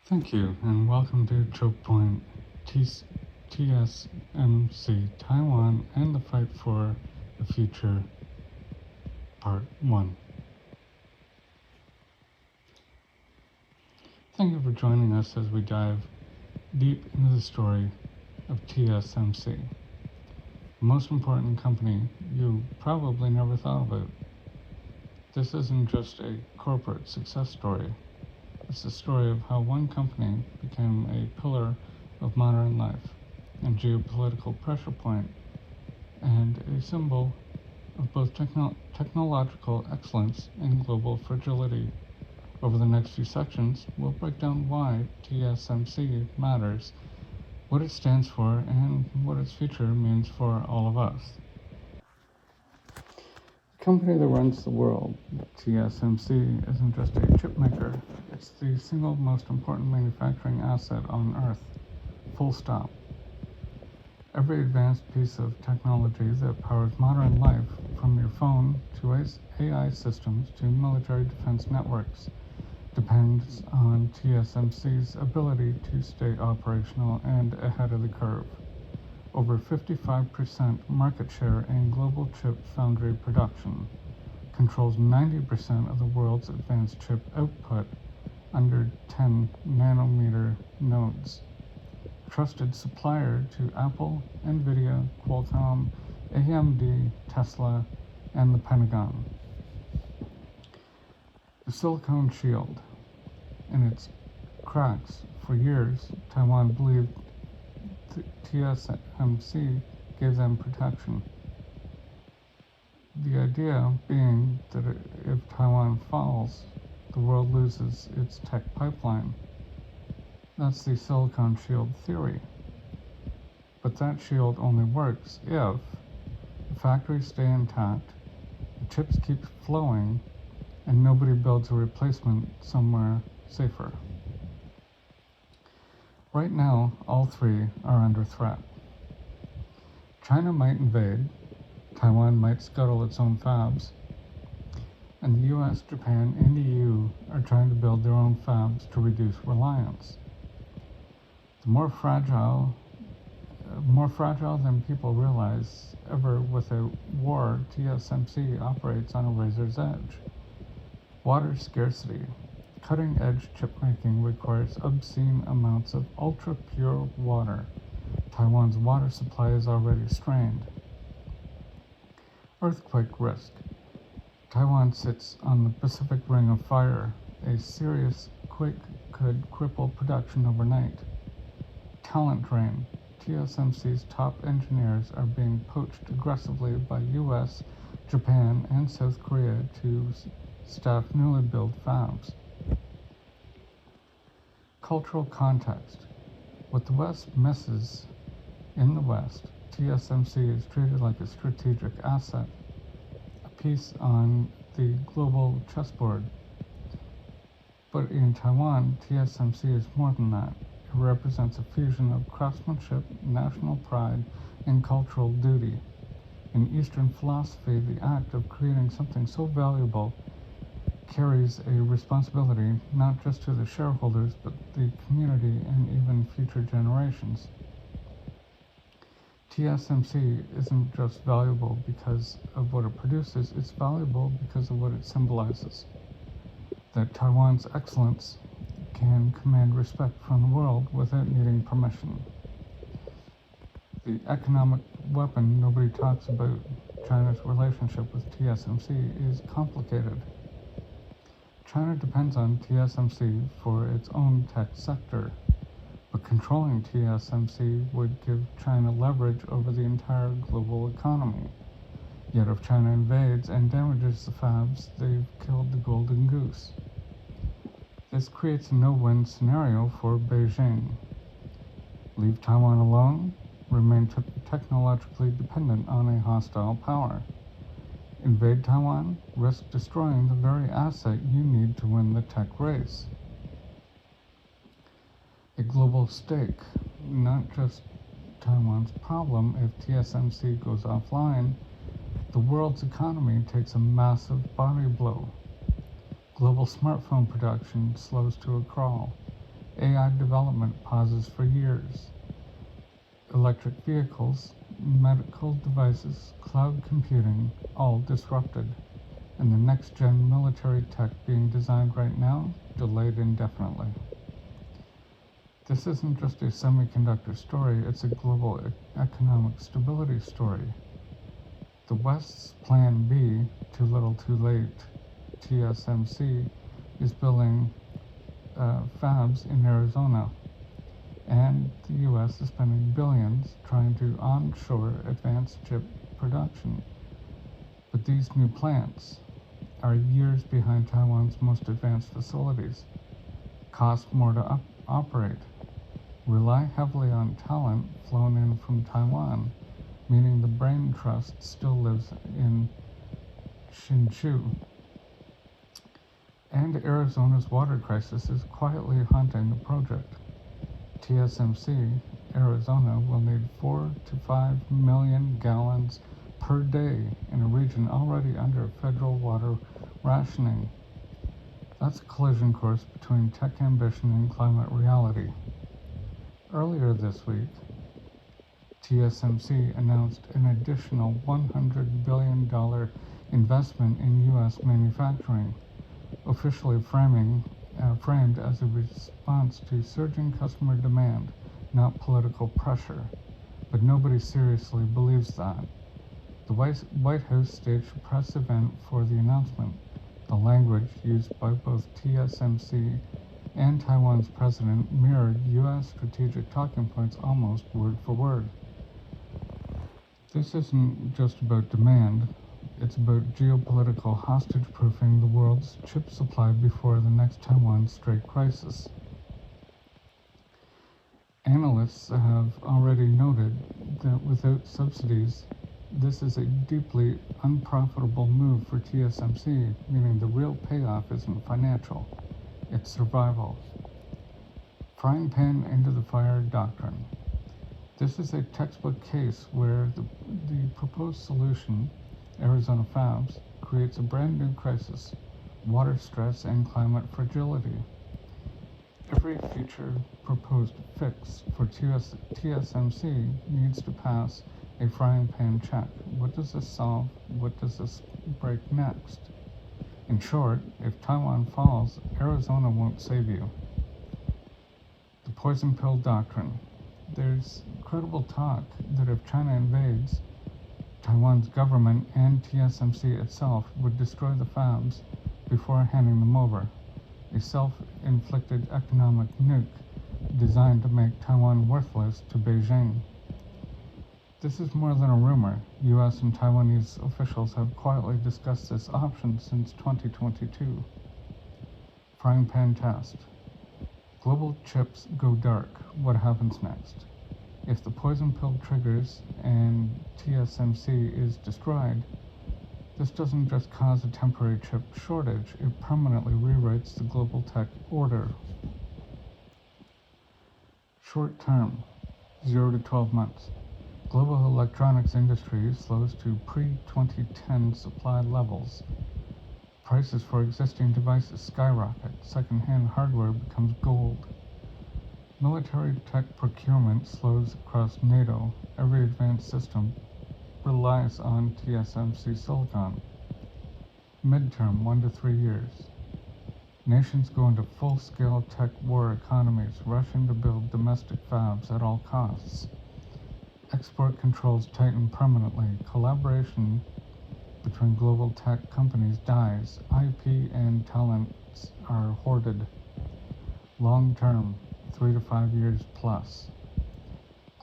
Thank you, and welcome to Chokepoint, TSMC, Taiwan, and the Fight for the Future, Part 1. Thank you for joining us as we dive deep into the story of TSMC, the most important company you probably never thought about. This isn't just a corporate success story. It's the story of how one company became a pillar of modern life, a geopolitical pressure point, and a symbol of both technological excellence and global fragility. Over the next few sections, we'll break down why TSMC matters, what it stands for, and what its future means for all of us. The company that runs the world, TSMC, isn't just a chip maker, it's the single most important manufacturing asset on Earth. Full stop. Every advanced piece of technology that powers modern life, from your phone to AI systems to military defense networks, depends on TSMC's ability to stay operational and ahead of the curve. Over 55% market share in global chip foundry production, controls 90% of the world's advanced chip output under 10 nanometer nodes. Trusted supplier to Apple, Nvidia, Qualcomm, AMD, Tesla, and the Pentagon. The silicon shield. In its cracks, for years, Taiwan believed TSMC gave them protection. The idea being that if Taiwan falls, the world loses its tech pipeline. That's the silicon shield theory. But that shield only works if the factories stay intact, the chips keep flowing, and nobody builds a replacement somewhere safer. Right now, all three are under threat. China might invade, Taiwan might scuttle its own fabs, and the US, Japan, and EU are trying to build their own fabs to reduce reliance. The more fragile than people realize ever with a war, TSMC operates on a razor's edge. Water scarcity. Cutting-edge chip making requires obscene amounts of ultra-pure water. Taiwan's water supply is already strained. Earthquake risk. Taiwan sits on the Pacific Ring of Fire. A serious quake could cripple production overnight. Talent drain. TSMC's top engineers are being poached aggressively by US, Japan, and South Korea to staff newly built fabs. Cultural context. What the West misses in the West, TSMC is treated like a strategic asset, a piece on the global chessboard. But in Taiwan, TSMC is more than that. It represents a fusion of craftsmanship, national pride, and cultural duty. In Eastern philosophy, the act of creating something so valuable carries a responsibility not just to the shareholders, but the community and even future generations. TSMC isn't just valuable because of what it produces, it's valuable because of what it symbolizes. That Taiwan's excellence can command respect from the world without needing permission. The economic weapon nobody talks about, China's relationship with TSMC, is complicated. China depends on TSMC for its own tech sector, but controlling TSMC would give China leverage over the entire global economy. Yet if China invades and damages the fabs, they've killed the golden goose. This creates a no-win scenario for Beijing. Leave Taiwan alone, remain technologically dependent on a hostile power. Invade Taiwan, risk destroying the very asset you need to win the tech race. A global stake, not just Taiwan's problem. If TSMC goes offline, the world's economy takes a massive body blow. Global smartphone production slows to a crawl. AI development pauses for years. Electric vehicles, medical devices, cloud computing, all disrupted. And the next-gen military tech being designed right now, delayed indefinitely. This isn't just a semiconductor story, it's a global economic stability story. The West's Plan B, too little too late, TSMC, is building fabs in Arizona, and the US is spending billions trying to onshore advanced chip production. But these new plants are years behind Taiwan's most advanced facilities, cost more to operate, rely heavily on talent flown in from Taiwan, meaning the brain trust still lives in Hsinchu. And Arizona's water crisis is quietly haunting the project. TSMC, Arizona, will need 4 to 5 million gallons per day in a region already under federal water rationing. That's a collision course between tech ambition and climate reality. Earlier this week, TSMC announced an additional $100 billion investment in U.S. manufacturing, officially framed as a response to surging customer demand, not political pressure. But nobody seriously believes that. The White House staged a press event for the announcement. The language used by both TSMC and Taiwan's president mirrored U.S. strategic talking points almost word for word. This isn't just about demand, it's about geopolitical hostage-proofing the world's chip supply before the next Taiwan Strait crisis. Analysts have already noted that without subsidies, this is a deeply unprofitable move for TSMC, meaning the real payoff isn't financial, it's survival. Frying pan into the fire doctrine. This is a textbook case where the proposed solution, Arizona fabs, creates a brand new crisis, water stress and climate fragility. Every future proposed fix for TSMC needs to pass a frying pan check. What does this solve? What does this break next? In short, if Taiwan falls, Arizona won't save you. The poison pill doctrine. There's credible talk that if China invades, Taiwan's government and TSMC itself would destroy the fabs before handing them over, a self-inflicted economic nuke designed to make Taiwan worthless to Beijing. This is more than a rumor. US and Taiwanese officials have quietly discussed this option since 2022. Frying pan test. Global chips go dark. What happens next? If the poison pill triggers and TSMC is destroyed, this doesn't just cause a temporary chip shortage, it permanently rewrites the global tech order. Short term, 0 to 12 months. Global electronics industry slows to pre-2010 supply levels. Prices for existing devices skyrocket. Second-hand hardware becomes gold. Military tech procurement slows across NATO. Every advanced system relies on TSMC silicon. Midterm, 1 to 3 years. Nations go into full-scale tech war economies, rushing to build domestic fabs at all costs. Export controls tighten permanently. Collaboration between global tech companies dies. IP and talents are hoarded. Long term, 3 to 5 years plus.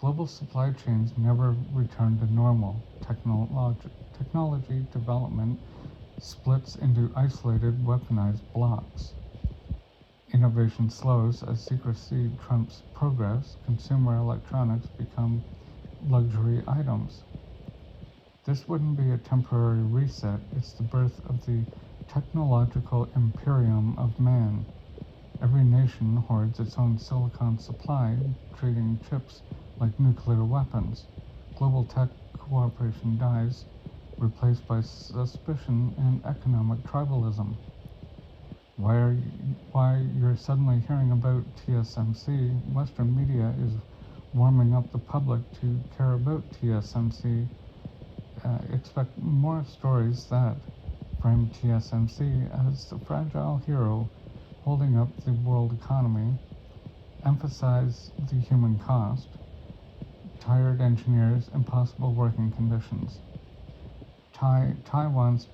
Global supply chains never return to normal. Technology development splits into isolated, weaponized blocks. Innovation slows as secrecy trumps progress. Consumer electronics become luxury items. This wouldn't be a temporary reset, it's the birth of the technological imperium of man. Every nation hoards its own silicon supply, treating chips like nuclear weapons. Global tech cooperation dies, replaced by suspicion and economic tribalism. Why are why you're suddenly hearing about TSMC. Western media is warming up the public to care about TSMC. Expect more stories that frame TSMC as the fragile hero holding up the world economy, emphasize the human cost, tired engineers, impossible working conditions. Taiwan's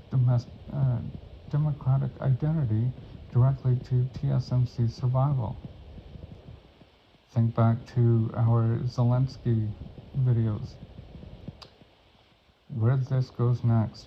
democratic identity directly to TSMC's survival. Think back to our Zelensky videos. Where this goes next